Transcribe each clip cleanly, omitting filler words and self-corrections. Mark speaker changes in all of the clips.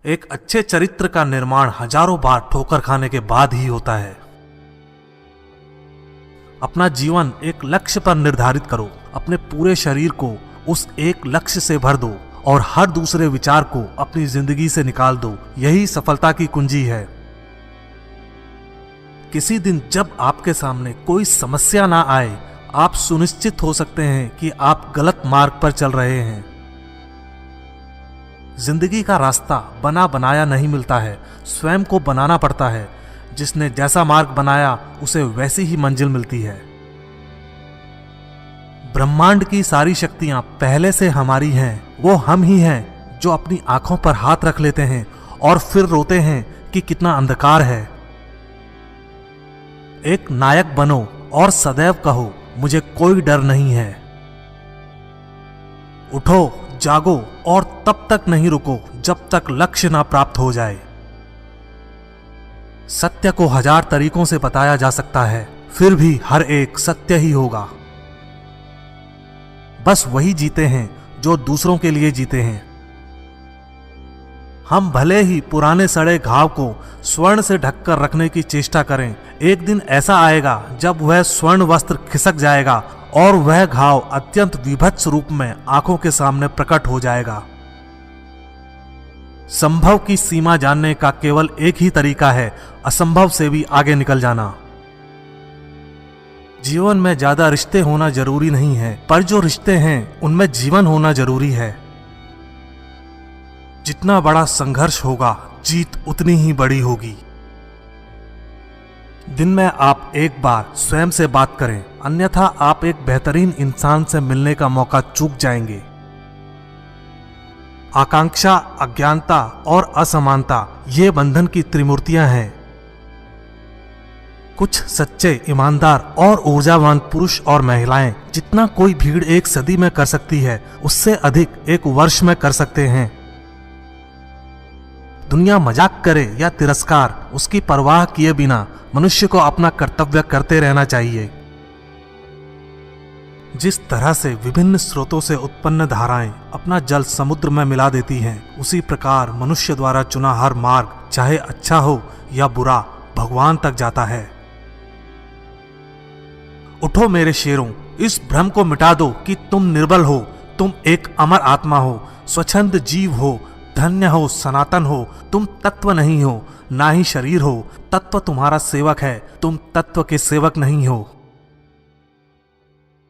Speaker 1: एक अच्छे चरित्र का निर्माण हजारों बार ठोकर खाने के बाद ही होता है। अपना जीवन एक लक्ष्य पर निर्धारित करो, अपने पूरे शरीर को उस एक लक्ष्य से भर दो और हर दूसरे विचार को अपनी जिंदगी से निकाल दो। यही सफलता की कुंजी है। किसी दिन जब आपके सामने कोई समस्या ना आए, आप सुनिश्चित हो सकते हैं कि आप गलत मार्ग पर चल रहे हैं। जिंदगी का रास्ता बना बनाया नहीं मिलता है, स्वयं को बनाना पड़ता है। जिसने जैसा मार्ग बनाया उसे वैसी ही मंजिल मिलती है। ब्रह्मांड की सारी शक्तियां पहले से हमारी हैं। वो हम ही हैं जो अपनी आंखों पर हाथ रख लेते हैं और फिर रोते हैं कि कितना अंधकार है। एक नायक बनो और सदैव कहो, मुझे कोई डर नहीं है। उठो, जागो और तब तक नहीं रुको जब तक लक्ष्य ना प्राप्त हो जाए। सत्य को हजार तरीकों से बताया जा सकता है, फिर भी हर एक सत्य ही होगा। बस वही जीते हैं जो दूसरों के लिए जीते हैं। हम भले ही पुराने सड़े घाव को स्वर्ण से ढककर रखने की चेष्टा करें, एक दिन ऐसा आएगा जब वह स्वर्ण वस्त्र खिसक जाएगा और वह घाव अत्यंत विभत्स रूप में आंखों के सामने प्रकट हो जाएगा। संभव की सीमा जानने का केवल एक ही तरीका है, असंभव से भी आगे निकल जाना। जीवन में ज्यादा रिश्ते होना जरूरी नहीं है, पर जो रिश्ते हैं उनमें जीवन होना जरूरी है। जितना बड़ा संघर्ष होगा, जीत उतनी ही बड़ी होगी। दिन में आप एक बार स्वयं से बात करें, अन्यथा आप एक बेहतरीन इंसान से मिलने का मौका चूक जाएंगे। आकांक्षा, अज्ञानता और असमानता ये बंधन की त्रिमूर्तियां हैं। कुछ सच्चे, ईमानदार और ऊर्जावान पुरुष और महिलाएं जितना कोई भीड़ एक सदी में कर सकती है, उससे अधिक एक वर्ष में कर सकते हैं। दुनिया मजाक करे या तिरस्कार, उसकी परवाह किए बिना मनुष्य को अपना कर्तव्य करते रहना चाहिए। जिस तरह से विभिन्न स्रोतों से उत्पन्न धाराएं अपना जल समुद्र में मिला देती हैं, उसी प्रकार मनुष्य द्वारा चुना हर मार्ग, चाहे अच्छा हो या बुरा, भगवान तक जाता है। उठो मेरे शेरों, इस भ्रम को मिटा दो कि तुम निर्बल हो। तुम एक अमर आत्मा हो, स्वच्छंद जीव हो, धन्य हो, सनातन हो। तुम तत्व नहीं हो, ना ही शरीर हो। तत्व तुम्हारा सेवक है, तुम तत्व के सेवक नहीं हो।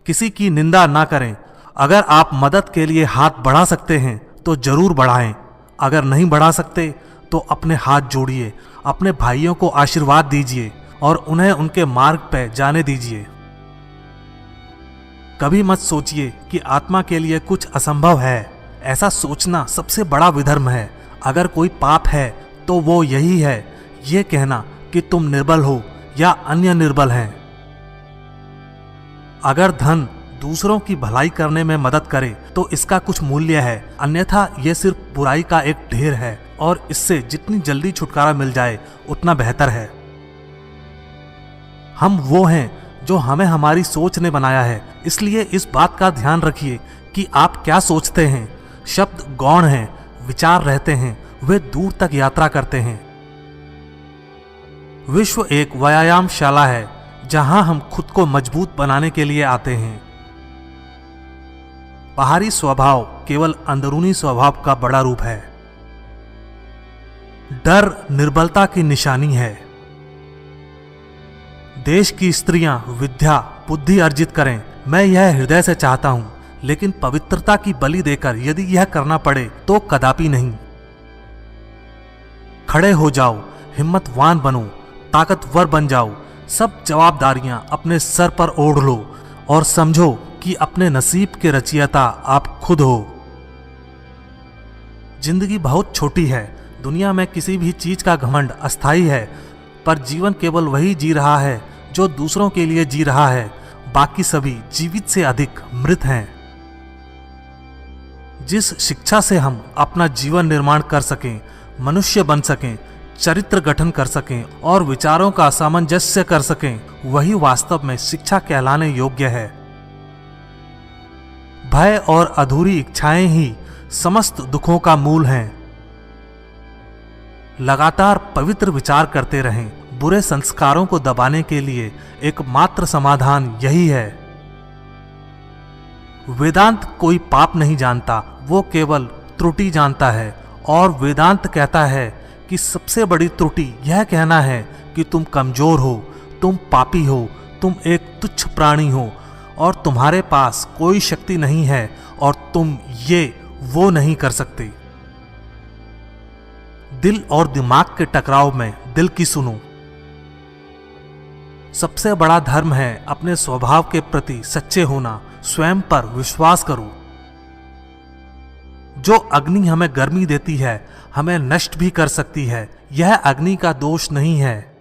Speaker 1: किसी की निंदा ना करें। अगर आप मदद के लिए हाथ बढ़ा सकते हैं तो जरूर बढ़ाएं। अगर नहीं बढ़ा सकते तो अपने हाथ जोड़िए, अपने भाइयों को आशीर्वाद दीजिए और उन्हें उनके मार्ग पर जाने दीजिए। कभी मत सोचिए कि आत्मा के लिए कुछ असंभव है। ऐसा सोचना सबसे बड़ा विधर्म है। अगर कोई पाप है तो वो यही है, ये कहना कि तुम निर्बल हो या अन्य निर्बल हैं। अगर धन दूसरों की भलाई करने में मदद करे तो इसका कुछ मूल्य है, अन्यथा यह सिर्फ बुराई का एक ढेर है और इससे जितनी जल्दी छुटकारा मिल जाए उतना बेहतर है। हम वो हैं जो हमें हमारी सोच ने बनाया है, इसलिए इस बात का ध्यान रखिए कि आप क्या सोचते हैं। शब्द गौण हैं, विचार रहते हैं, वे दूर तक यात्रा करते हैं। विश्व एक व्यायामशाला है जहां हम खुद को मजबूत बनाने के लिए आते हैं। बाहरी स्वभाव केवल अंदरूनी स्वभाव का बड़ा रूप है। डर निर्बलता की निशानी है। देश की स्त्रियां विद्या बुद्धि अर्जित करें, मैं यह हृदय से चाहता हूं, लेकिन पवित्रता की बलि देकर यदि यह करना पड़े तो कदापि नहीं। खड़े हो जाओ, हिम्मतवान बनो, ताकतवर बन जाओ। सब जवाबदारियां अपने सर पर ओढ़ लो और समझो कि अपने नसीब के रचयिता आप खुद हो। जिंदगी बहुत छोटी है। दुनिया में किसी भी चीज का घमंड अस्थायी है, पर जीवन केवल वही जी रहा है जो दूसरों के लिए जी रहा है। बाकी सभी जीवित से अधिक मृत हैं। जिस शिक्षा से हम अपना जीवन निर्माण कर सकें, मनुष्य बन सकें, चरित्र गठन कर सकें और विचारों का सामंजस्य कर सकें, वही वास्तव में शिक्षा कहलाने योग्य है। भय और अधूरी इच्छाएं ही समस्त दुखों का मूल हैं। लगातार पवित्र विचार करते रहें। बुरे संस्कारों को दबाने के लिए एकमात्र समाधान यही है। वेदांत कोई पाप नहीं जानता, वो केवल त्रुटि जानता है। और वेदांत कहता है कि सबसे बड़ी त्रुटि यह कहना है कि तुम कमजोर हो, तुम पापी हो, तुम एक तुच्छ प्राणी हो और तुम्हारे पास कोई शक्ति नहीं है और तुम ये वो नहीं कर सकते। दिल और दिमाग के टकराव में दिल की सुनो। सबसे बड़ा धर्म है अपने स्वभाव के प्रति सच्चे होना। स्वयं पर विश्वास करो। जो अग्नि हमें गर्मी देती है, हमें नष्ट भी कर सकती है। यह अग्नि का दोष नहीं है।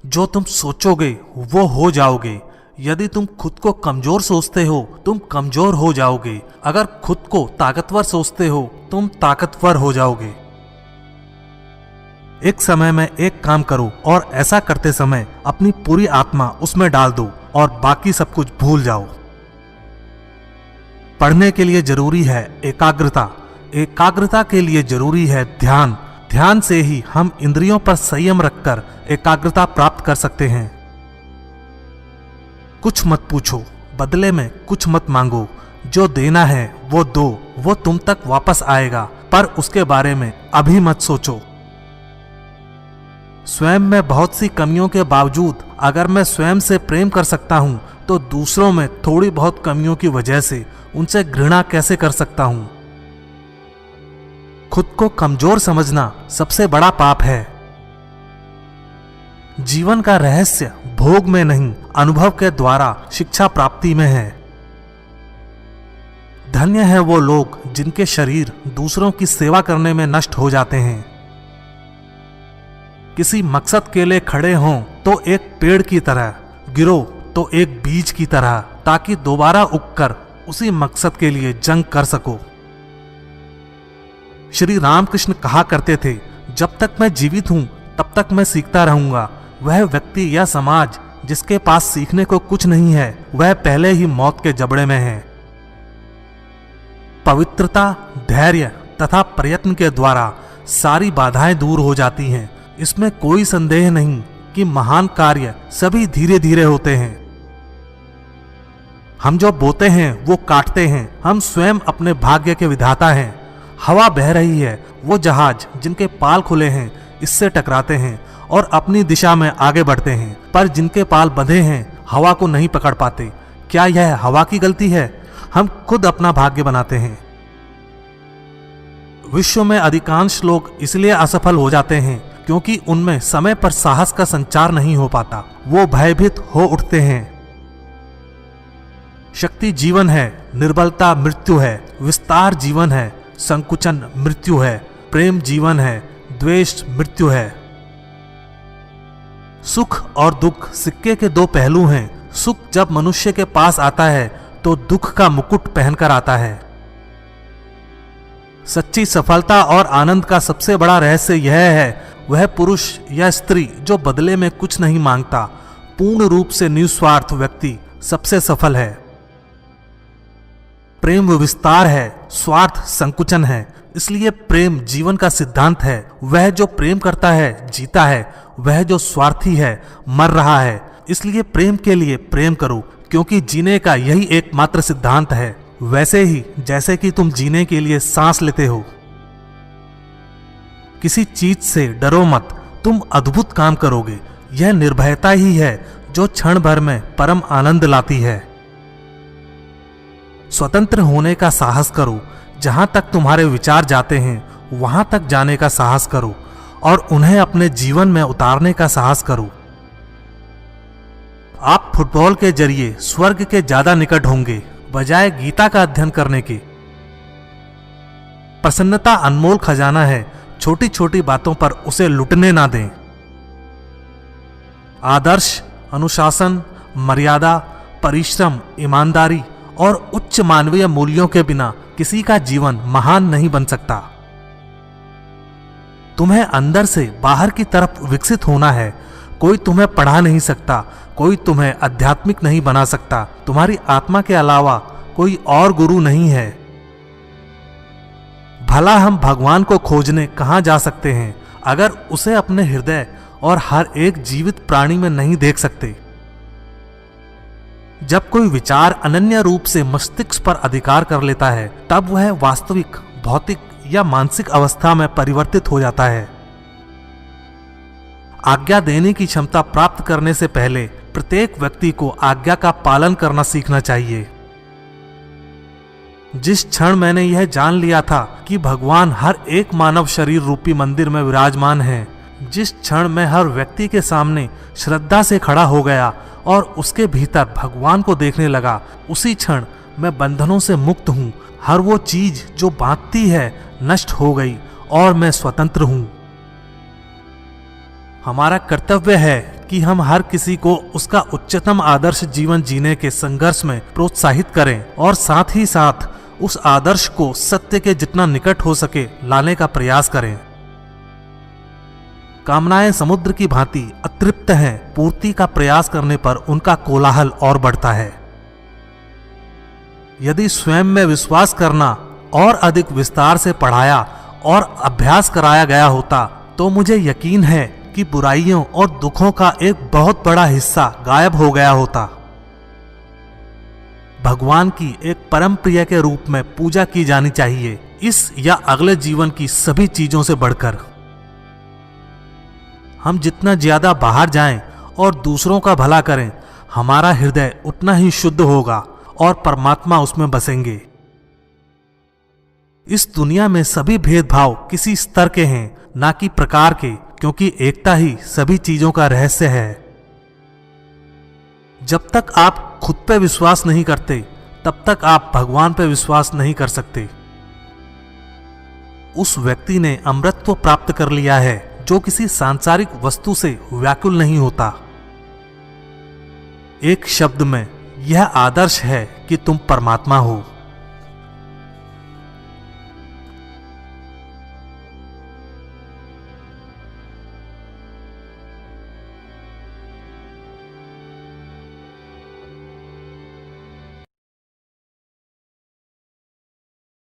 Speaker 1: जो तुम सोचोगे वो हो जाओगे। यदि तुम खुद को कमजोर सोचते हो, तुम कमजोर हो जाओगे। अगर खुद को ताकतवर सोचते हो, तुम ताकतवर हो जाओगे। एक समय में एक काम करो और ऐसा करते समय अपनी पूरी आत्मा उसमें डाल दो और बाकी सब कुछ भूल जाओ। पढ़ने के लिए जरूरी है एकाग्रता, एकाग्रता के लिए जरूरी है ध्यान। ध्यान से ही हम इंद्रियों पर संयम रखकर एकाग्रता प्राप्त कर सकते हैं। कुछ मत पूछो, बदले में कुछ मत मांगो। जो देना है वो दो, वो तुम तक वापस आएगा, पर उसके बारे में अभी मत सोचो। स्वयं में बहुत सी कमियों के बावजूद अगर मैं स्वयं से प्रेम कर सकता हूं, तो दूसरों में थोड़ी बहुत कमियों की वजह से उनसे घृणा कैसे कर सकता हूं। खुद को कमजोर समझना सबसे बड़ा पाप है। जीवन का रहस्य भोग में नहीं, अनुभव के द्वारा शिक्षा प्राप्ति में है। धन्य है वो लोग जिनके शरीर दूसरों की सेवा करने में नष्ट हो जाते हैं। किसी मकसद के लिए खड़े हों तो एक पेड़ की तरह, गिरो तो एक बीज की तरह, ताकि दोबारा उगकर उसी मकसद के लिए जंग कर सको। श्री रामकृष्ण कहा करते थे, जब तक मैं जीवित हूं तब तक मैं सीखता रहूंगा। वह व्यक्ति या समाज जिसके पास सीखने को कुछ नहीं है, वह पहले ही मौत के जबड़े में है। पवित्रता, धैर्य तथा प्रयत्न के द्वारा सारी बाधाएं दूर हो जाती हैं। इसमें कोई संदेह नहीं कि महान कार्य सभी धीरे धीरे होते हैं। हम जो बोते हैं वो काटते हैं। हम स्वयं अपने भाग्य के विधाता हैं। हवा बह रही है, वो जहाज जिनके पाल खुले हैं इससे टकराते हैं और अपनी दिशा में आगे बढ़ते हैं, पर जिनके पाल बंधे हैं हवा को नहीं पकड़ पाते। क्या यह हवा की गलती है? हम खुद अपना भाग्य बनाते हैं। विश्व में अधिकांश लोग इसलिए असफल हो जाते हैं क्योंकि उनमें समय पर साहस का संचार नहीं हो पाता। वो भयभीत हो उठते हैं। शक्ति जीवन है, निर्बलता मृत्यु है। विस्तार जीवन है, संकुचन मृत्यु है। प्रेम जीवन है, द्वेष मृत्यु है। सुख और दुख सिक्के के दो पहलू हैं। सुख जब मनुष्य के पास आता है तो दुख का मुकुट पहनकर आता है। सच्ची सफलता और आनंद का सबसे बड़ा रहस्य यह है, वह पुरुष या स्त्री जो बदले में कुछ नहीं मांगता। पूर्ण रूप से निस्वार्थ व्यक्ति सबसे सफल है। प्रेम विस्तार है, स्वार्थ संकुचन है। इसलिए प्रेम जीवन का सिद्धांत है। वह जो प्रेम करता है जीता है, वह जो स्वार्थी है मर रहा है। इसलिए प्रेम के लिए प्रेम करो, क्योंकि जीने का यही एकमात्र सिद्धांत है। वैसे ही जैसे कि तुम जीने के लिए सांस लेते हो। किसी चीज से डरो मत, तुम अद्भुत काम करोगे। यह निर्भयता ही है जो क्षण भर में परम आनंद लाती है। स्वतंत्र होने का साहस करो। जहां तक तुम्हारे विचार जाते हैं वहां तक जाने का साहस करो और उन्हें अपने जीवन में उतारने का साहस करो। आप फुटबॉल के जरिए स्वर्ग के ज्यादा निकट होंगे बजाय गीता का अध्ययन करने के। प्रसन्नता अनमोल खजाना है, छोटी छोटी बातों पर उसे लुटने ना दें। आदर्श, अनुशासन, मर्यादा, परिश्रम, ईमानदारी और उच्च मानवीय मूल्यों के बिना किसी का जीवन महान नहीं बन सकता। तुम्हें अंदर से बाहर की तरफ विकसित होना है। कोई तुम्हें पढ़ा नहीं सकता, कोई तुम्हें आध्यात्मिक नहीं बना सकता। तुम्हारी आत्मा के अलावा कोई और गुरु नहीं है। भला हम भगवान को खोजने कहाँ जा सकते हैं अगर उसे अपने हृदय और हर एक जीवित प्राणी में नहीं देख सकते। जब कोई विचार अनन्य रूप से मस्तिष्क पर अधिकार कर लेता है तब वह वास्तविक भौतिक या मानसिक अवस्था में परिवर्तित हो जाता है। आज्ञा देने की क्षमता प्राप्त करने से पहले प्रत्येक व्यक्ति को आज्ञा का पालन करना सीखना चाहिए। जिस क्षण मैंने यह जान लिया था कि भगवान हर एक मानव शरीर रूपी मंदिर में विराजमान है, जिस क्षण मैं हर व्यक्ति के सामने श्रद्धा से खड़ा हो गया और उसके भीतर भगवान को देखने लगा, उसी क्षण मैं बंधनों से मुक्त हूँ। हर वो चीज जो बांधती है नष्ट हो गई और मैं स्वतंत्र हूँ। हमारा कर्तव्य है कि हम हर किसी को उसका उच्चतम आदर्श जीवन जीने के संघर्ष में प्रोत्साहित करें और साथ ही साथ उस आदर्श को सत्य के जितना निकट हो सके लाने का प्रयास करें। कामनाएं समुद्र की भांति अतृप्त हैं, पूर्ति का प्रयास करने पर उनका कोलाहल और बढ़ता है। यदि स्वयं में विश्वास करना और अधिक विस्तार से पढ़ाया और अभ्यास कराया गया होता तो मुझे यकीन है कि बुराइयों और दुखों का एक बहुत बड़ा हिस्सा गायब हो गया होता। भगवान की एक परम प्रिय के रूप में पूजा की जानी चाहिए, इस या अगले जीवन की सभी चीजों से बढ़कर। हम जितना ज्यादा बाहर जाएं और दूसरों का भला करें, हमारा हृदय उतना ही शुद्ध होगा और परमात्मा उसमें बसेंगे। इस दुनिया में सभी भेदभाव किसी स्तर के हैं, ना कि प्रकार के, क्योंकि एकता ही सभी चीजों का रहस्य है। जब तक आप खुद पे विश्वास नहीं करते तब तक आप भगवान पे विश्वास नहीं कर सकते। उस व्यक्ति ने अमृतत्व प्राप्त कर लिया है जो किसी सांसारिक वस्तु से व्याकुल नहीं होता। एक शब्द में यह आदर्श है कि तुम परमात्मा हो।